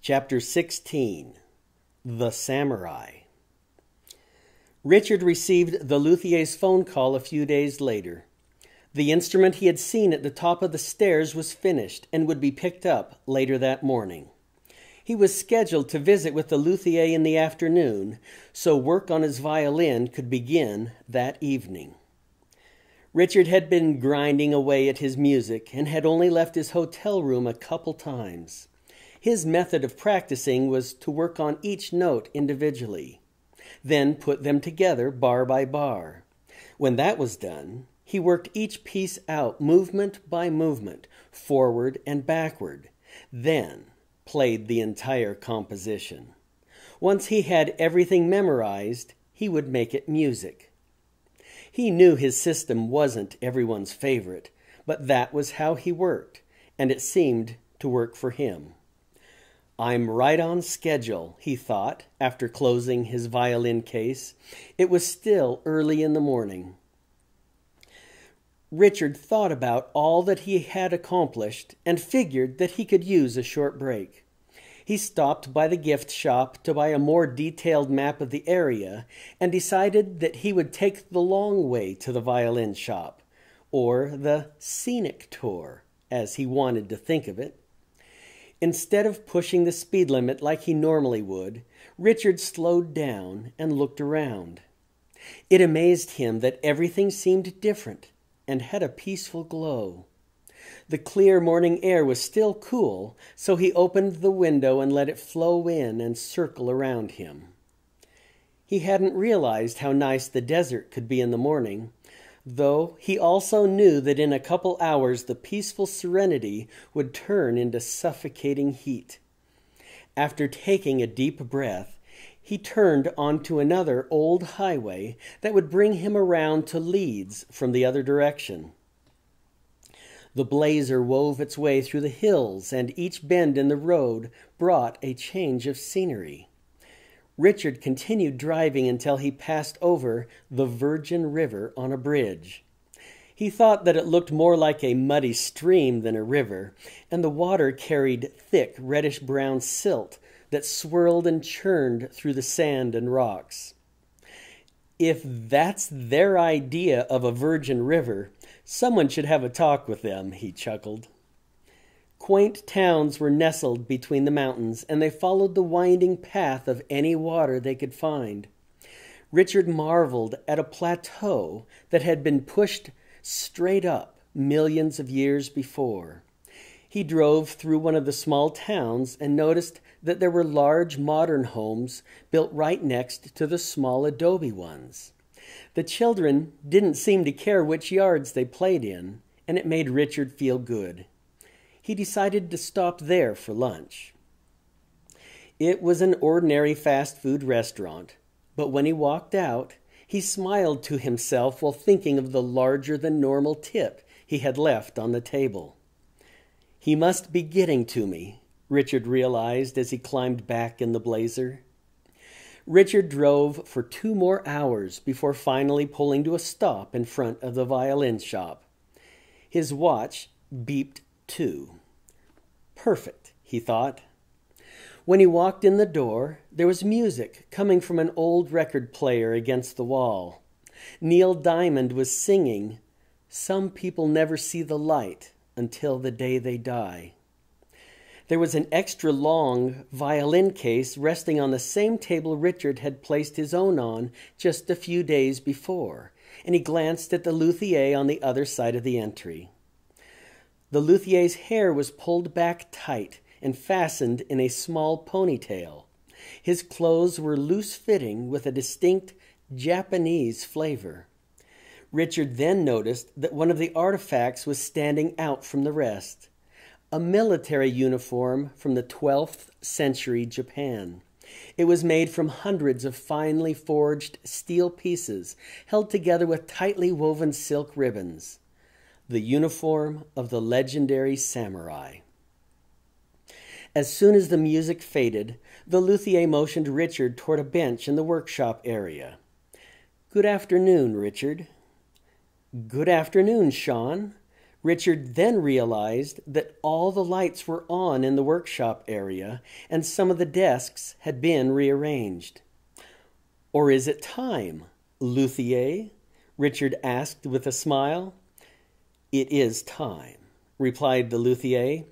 Chapter 16. The Samurai. Richard received the Luthier's phone call a few days later. The instrument he had seen at the top of the stairs was finished and would be picked up later that morning. He was scheduled to visit with the Luthier in the afternoon, so work on his violin could begin that evening. Richard had been grinding away at his music and had only left his hotel room a couple times. His method of practicing was to work on each note individually, then put them together bar by bar. When that was done, he worked each piece out movement by movement, forward and backward, then played the entire composition. Once he had everything memorized, he would make it music. He knew his system wasn't everyone's favorite, but that was how he worked, and it seemed to work for him. "I'm right on schedule," he thought, after closing his violin case. It was still early in the morning. Richard thought about all that he had accomplished and figured that he could use a short break. He stopped by the gift shop to buy a more detailed map of the area and decided that he would take the long way to the violin shop, or the scenic tour, as he wanted to think of it. Instead of pushing the speed limit like he normally would, Richard slowed down and looked around. It amazed him that everything seemed different and had a peaceful glow. The clear morning air was still cool, so he opened the window and let it flow in and circle around him. He hadn't realized how nice the desert could be in the morning, though he also knew that in a couple hours the peaceful serenity would turn into suffocating heat. After taking a deep breath, he turned onto another old highway that would bring him around to Leeds from the other direction. The blazer wove its way through the hills, and each bend in the road brought a change of scenery. Richard continued driving until he passed over the Virgin River on a bridge. He thought that it looked more like a muddy stream than a river, and the water carried thick reddish-brown silt that swirled and churned through the sand and rocks. If that's their idea of a virgin river, someone should have a talk with them, he chuckled. Quaint towns were nestled between the mountains, and they followed the winding path of any water they could find. Richard marveled at a plateau that had been pushed straight up millions of years before. He drove through one of the small towns and noticed that there were large modern homes built right next to the small adobe ones. The children didn't seem to care which yards they played in, and it made Richard feel good. He decided to stop there for lunch. It was an ordinary fast food restaurant, but when he walked out, he smiled to himself while thinking of the larger-than-normal tip he had left on the table. He must be getting to me, Richard realized as he climbed back in the blazer. Richard drove for 2 more hours before finally pulling to a stop in front of the violin shop. His watch beeped 2. Perfect, he thought. When he walked in the door, there was music coming from an old record player against the wall. Neil Diamond was singing, "Some people never see the light until the day they die." There was an extra long violin case resting on the same table Richard had placed his own on just a few days before, and he glanced at the luthier on the other side of the entry. The luthier's hair was pulled back tight and fastened in a small ponytail. His clothes were loose-fitting with a distinct Japanese flavor. Richard then noticed that one of the artifacts was standing out from the rest. A military uniform from the 12th century Japan. It was made from hundreds of finely forged steel pieces held together with tightly woven silk ribbons. The uniform of the legendary samurai. As soon as the music faded, the luthier motioned Richard toward a bench in the workshop area. "Good afternoon, Richard." "Good afternoon, Sean." Richard then realized that all the lights were on in the workshop area and some of the desks had been rearranged. "Or is it time, Luthier?" Richard asked with a smile. "It is time," replied the luthier,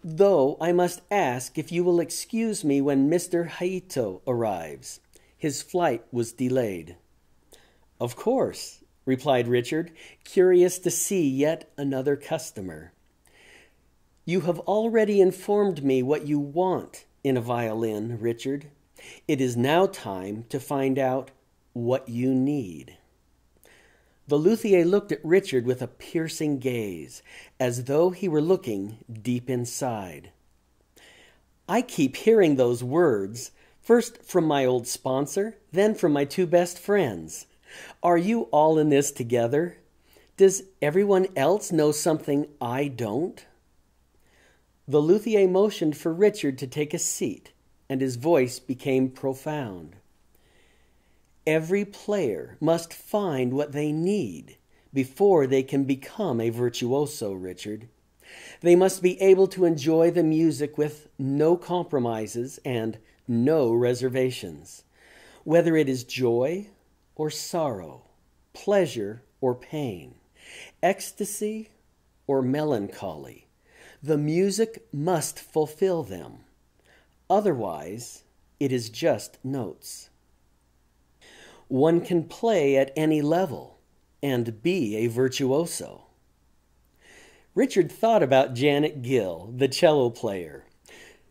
"though I must ask if you will excuse me when Mr. Haito arrives. His flight was delayed." "Of course," replied Richard, curious to see yet another customer. "You have already informed me what you want in a violin, Richard. It is now time to find out what you need." The luthier looked at Richard with a piercing gaze, as though he were looking deep inside. "I keep hearing those words, first from my old sponsor, then from my two best friends. Are you all in this together? Does everyone else know something I don't?" The luthier motioned for Richard to take a seat, and his voice became profound. "Every player must find what they need before they can become a virtuoso, Richard. They must be able to enjoy the music with no compromises and no reservations, whether it is joy or sorrow, pleasure or pain, ecstasy or melancholy. The music must fulfill them. Otherwise, it is just notes. One can play at any level and be a virtuoso." Richard thought about Janet Gill, the cello player.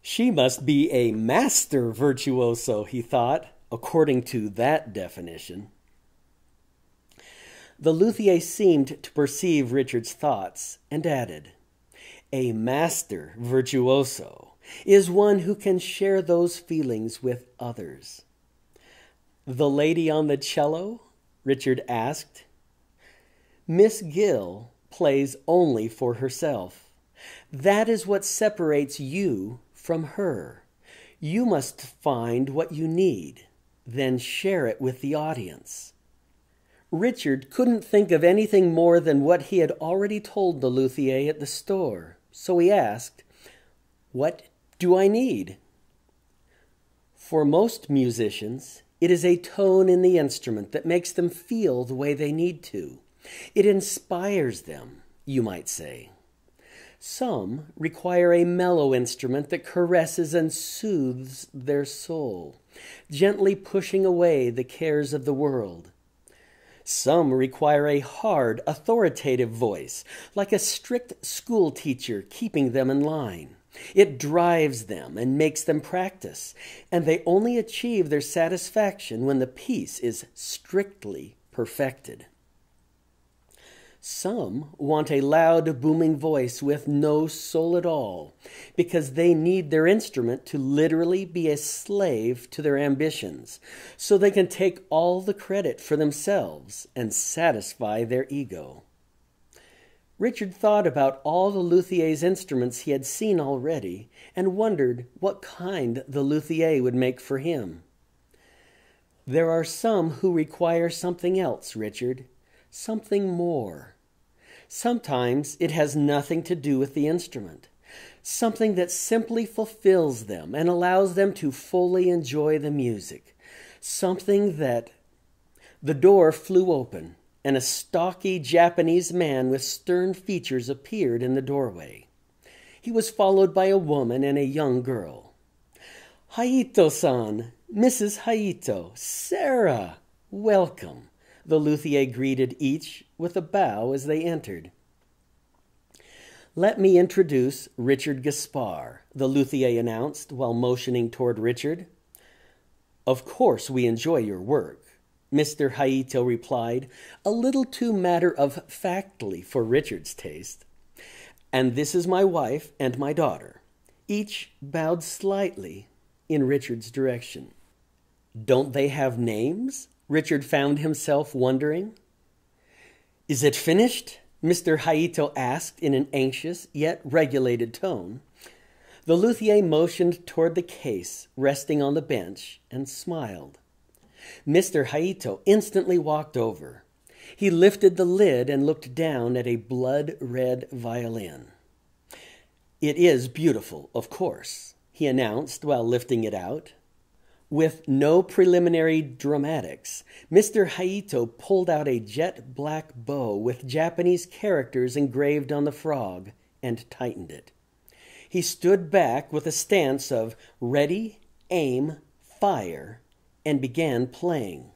She must be a master virtuoso, he thought, according to that definition. The luthier seemed to perceive Richard's thoughts and added, "A master virtuoso is one who can share those feelings with others." "The lady on the cello?" Richard asked. "Miss Gill plays only for herself. That is what separates you from her. You must find what you need, then share it with the audience." Richard couldn't think of anything more than what he had already told the luthier at the store, so he asked, "What do I need?" For most musicians, it is a tone in the instrument that makes them feel the way they need to. It inspires them, you might say. Some require a mellow instrument that caresses and soothes their soul, gently pushing away the cares of the world. Some require a hard, authoritative voice, like a strict school teacher keeping them in line. It drives them and makes them practice, and they only achieve their satisfaction when the piece is strictly perfected. Some want a loud, booming voice with no soul at all, because they need their instrument to literally be a slave to their ambitions, so they can take all the credit for themselves and satisfy their ego. Richard thought about all the luthier's instruments he had seen already and wondered what kind the luthier would make for him. "There are some who require something else, Richard, something more. Sometimes it has nothing to do with the instrument, something that simply fulfills them and allows them to fully enjoy the music, something that—" The door flew open, and a stocky Japanese man with stern features appeared in the doorway. He was followed by a woman and a young girl. "Haito-san, Mrs. Haito, Sarah, welcome," the luthier greeted each with a bow as they entered. "Let me introduce Richard Gaspar," the luthier announced while motioning toward Richard. "Of course we enjoy your work," Mr. Haito replied, a little too matter-of-factly for Richard's taste. "And this is my wife and my daughter." Each bowed slightly in Richard's direction. "Don't they have names?" Richard found himself wondering. "Is it finished?" Mr. Haito asked in an anxious yet regulated tone. The luthier motioned toward the case resting on the bench and smiled. Mr. Haito instantly walked over. He lifted the lid and looked down at a blood-red violin. "It is beautiful, of course," he announced while lifting it out. With no preliminary dramatics, Mr. Haito pulled out a jet-black bow with Japanese characters engraved on the frog and tightened it. He stood back with a stance of ready, aim, fire, and began playing.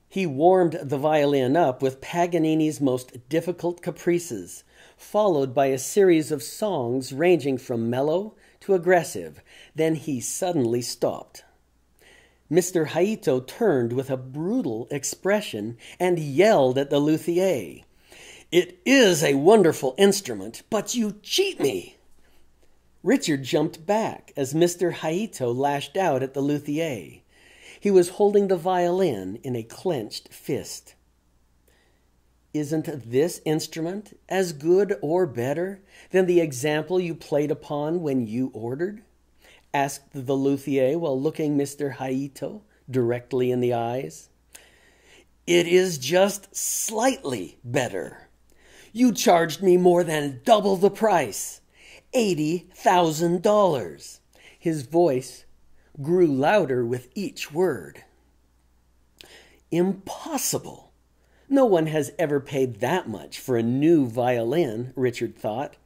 He warmed the violin up with Paganini's most difficult caprices, followed by a series of songs ranging from mellow to aggressive. Then he suddenly stopped. Mr. Haito turned with a brutal expression and yelled at the luthier, "It is a wonderful instrument, but you cheat me!" Richard jumped back as Mr. Haito lashed out at the luthier. He was holding the violin in a clenched fist. "Isn't this instrument as good or better than the example you played upon when you ordered?" asked the luthier while looking Mr. Haito directly in the eyes. "It is just slightly better. You charged me more than double the price, $80,000. His voice grew louder with each word. "Impossible! No one has ever paid that much for a new violin," Richard thought.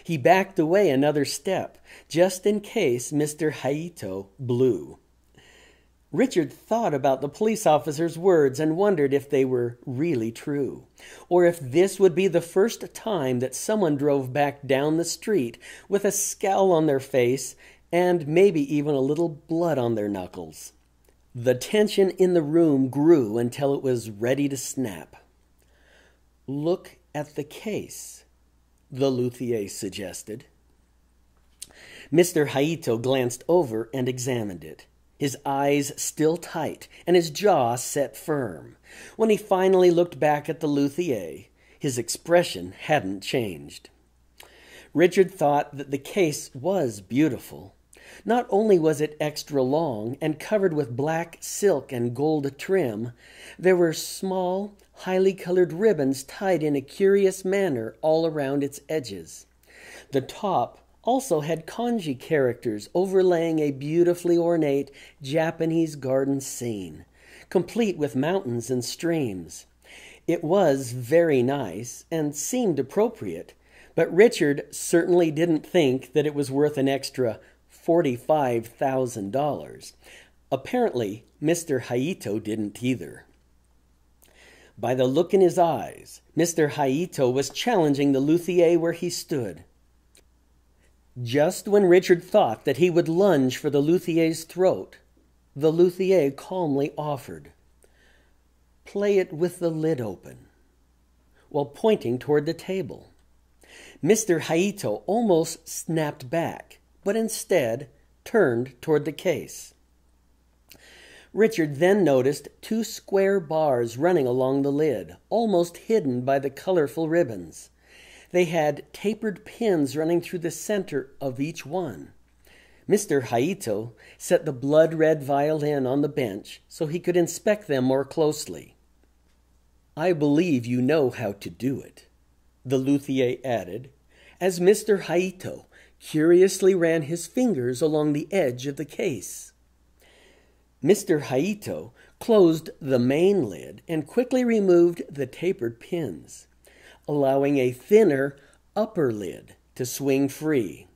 He backed away another step, just in case Mr. Haito blew. Richard thought about the police officer's words and wondered if they were really true, or if this would be the first time that someone drove back down the street with a scowl on their face and maybe even a little blood on their knuckles. The tension in the room grew until it was ready to snap. "Look at the case," the luthier suggested. Mr. Haito glanced over and examined it, his eyes still tight and his jaw set firm. When he finally looked back at the luthier, his expression hadn't changed. Richard thought that the case was beautiful. Not only was it extra long and covered with black silk and gold trim, there were small, highly colored ribbons tied in a curious manner all around its edges. The top also had kanji characters overlaying a beautifully ornate Japanese garden scene, complete with mountains and streams. It was very nice and seemed appropriate, but Richard certainly didn't think that it was worth an extra $45,000. Apparently, Mr. Haito didn't either. By the look in his eyes, Mr. Haito was challenging the luthier where he stood. Just when Richard thought that he would lunge for the luthier's throat, the luthier calmly offered, "Play it with the lid open," while pointing toward the table. Mr. Haito almost snapped back, but instead turned toward the case. Richard then noticed two square bars running along the lid, almost hidden by the colorful ribbons. They had tapered pins running through the center of each one. Mr. Haito set the blood-red violin on the bench so he could inspect them more closely. "I believe you know how to do it," the luthier added, as Mr. Haito curiously ran his fingers along the edge of the case. Mr. Haito closed the main lid and quickly removed the tapered pins, allowing a thinner upper lid to swing free.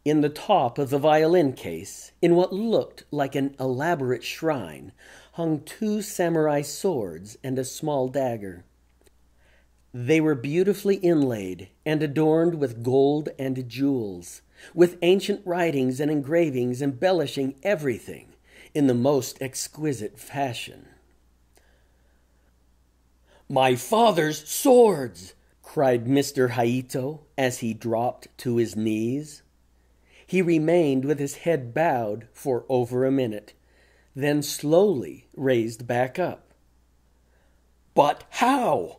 In the top of the violin case, in what looked like an elaborate shrine, hung two samurai swords and a small dagger. They were beautifully inlaid and adorned with gold and jewels, with ancient writings and engravings embellishing everything in the most exquisite fashion. "My father's swords!" cried Mr. Haito as he dropped to his knees. He remained with his head bowed for over a minute, then slowly raised back up. "But how?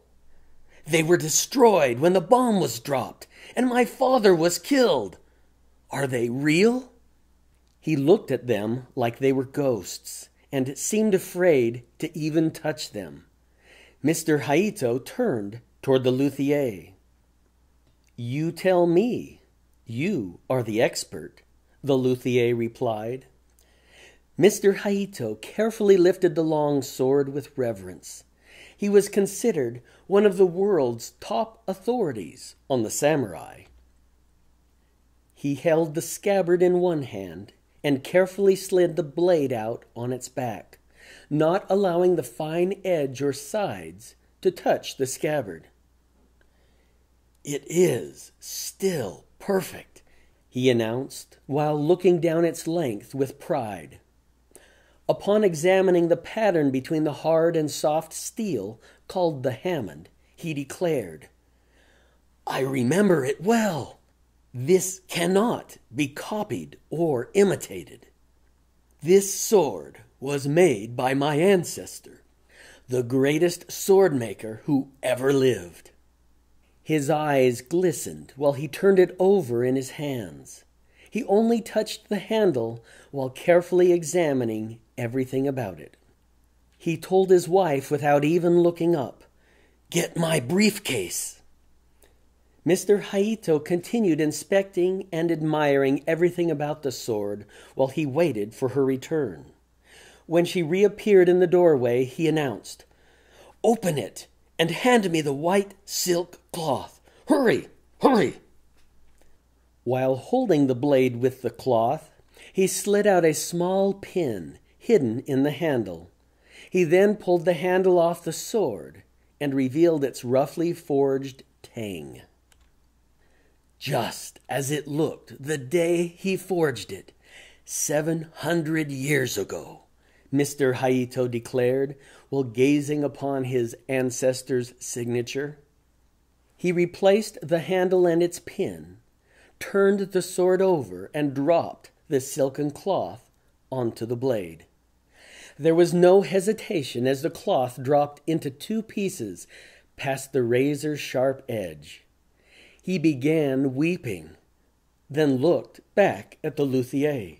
They were destroyed when the bomb was dropped, and my father was killed. Are they real?" He looked at them like they were ghosts, and seemed afraid to even touch them. Mr. Haito turned toward the luthier. "You tell me. You are the expert," the luthier replied. Mr. Haito carefully lifted the long sword with reverence. He was considered one of the world's top authorities on the samurai. He held the scabbard in one hand and carefully slid the blade out on its back, not allowing the fine edge or sides to touch the scabbard. "It is still perfect," he announced, while looking down its length with pride. Upon examining the pattern between the hard and soft steel called the Hammond, he declared, "I remember it well. This cannot be copied or imitated. This sword was made by my ancestor, the greatest sword maker who ever lived." His eyes glistened while he turned it over in his hands. He only touched the handle while carefully examining everything about it. He told his wife without even looking up, "Get my briefcase." Mr. Haito continued inspecting and admiring everything about the sword while he waited for her return. When she reappeared in the doorway, he announced, "Open it and hand me the white silk cloth. Hurry, hurry!" While holding the blade with the cloth, he slid out a small pin hidden in the handle. He then pulled the handle off the sword and revealed its roughly forged tang. Just as it looked the day he forged it, 700 years ago, Mr. Haito declared while gazing upon his ancestor's signature. He replaced the handle and its pin, turned the sword over, and dropped the silken cloth onto the blade. There was no hesitation as the cloth dropped into two pieces past the razor's sharp edge. He began weeping, then looked back at the luthier.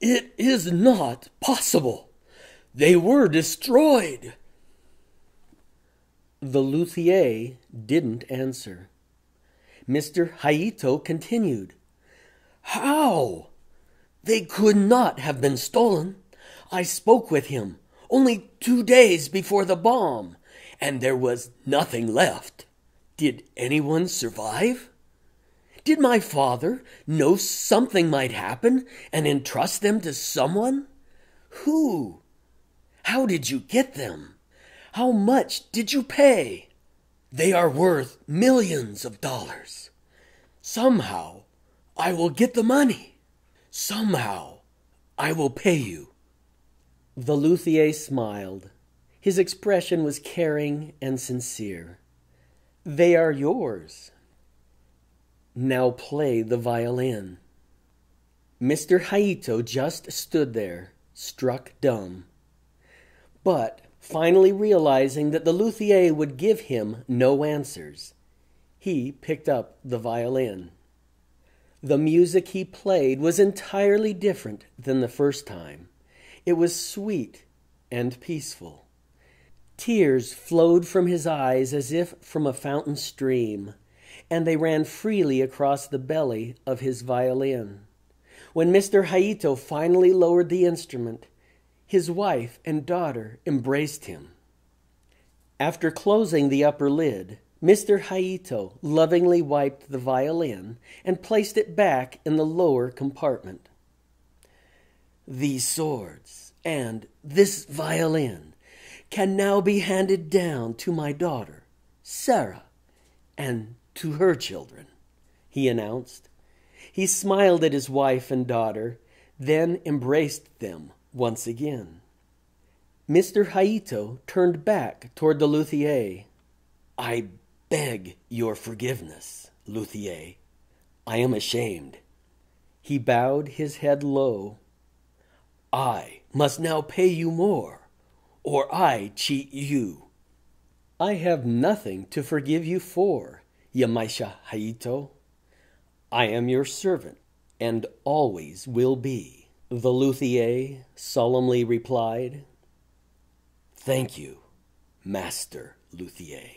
"It is not possible. They were destroyed." The luthier didn't answer. Mr. Haito continued, "How? They could not have been stolen. I spoke with him only 2 days before the bomb, and there was nothing left. Did anyone survive? Did my father know something might happen and entrust them to someone? Who? How did you get them? How much did you pay? They are worth millions of dollars. Somehow I will get the money. Somehow I will pay you." The luthier smiled. His expression was caring and sincere. "They are yours. Now play the violin." Mr. Haito just stood there, struck dumb. But, finally realizing that the luthier would give him no answers, he picked up the violin. The music he played was entirely different than the first time. It was sweet and peaceful. Tears flowed from his eyes as if from a fountain stream, and they ran freely across the belly of his violin. When Mr. Haito finally lowered the instrument, his wife and daughter embraced him. After closing the upper lid, Mr. Haito lovingly wiped the violin and placed it back in the lower compartment. "These swords and this violin can now be handed down to my daughter, Sarah, and to her children," he announced. He smiled at his wife and daughter, then embraced them once again. Mr. Haito turned back toward the luthier. "I beg your forgiveness, luthier. I am ashamed." He bowed his head low. "I must now pay you more, or I cheat you." "I have nothing to forgive you for, Yamaisha Haito. I am your servant, and always will be," the luthier solemnly replied. "Thank you. Master Luthier.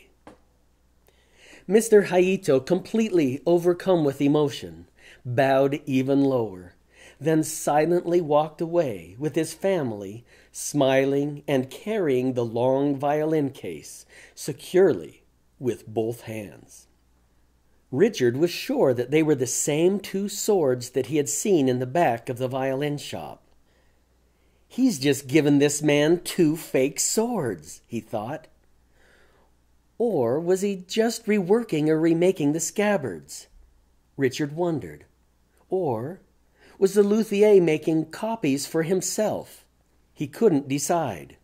Mr. Haito, completely overcome with emotion, bowed even lower, then silently walked away with his family, smiling and carrying the long violin case securely with both hands. Richard was sure that they were the same two swords that he had seen in the back of the violin shop. He's just given this man two fake swords, he thought. Or was he just reworking or remaking the scabbards? Richard wondered. Or was the Luthier making copies for himself? He couldn't decide.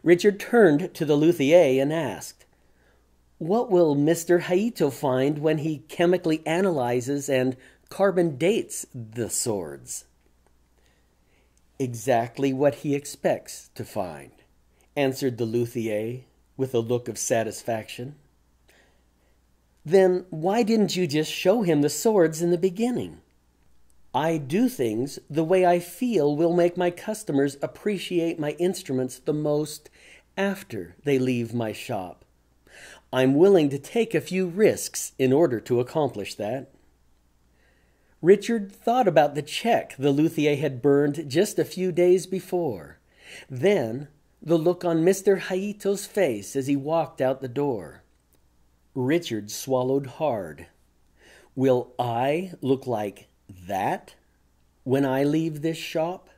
Richard turned to the Luthier and asked, "What will Mr. Haito find when he chemically analyzes and carbon dates the swords?" "Exactly what he expects to find," answered the Luthier with a look of satisfaction. "Then why didn't you just show him the swords in the beginning?" "I do things the way I feel will make my customers appreciate my instruments the most after they leave my shop. I'm willing to take a few risks in order to accomplish that." Richard thought about the check the Luthier had burned just a few days before. Then the look on Mr. Haito's face as he walked out the door. Richard swallowed hard. "Will I look like that when I leave this shop?"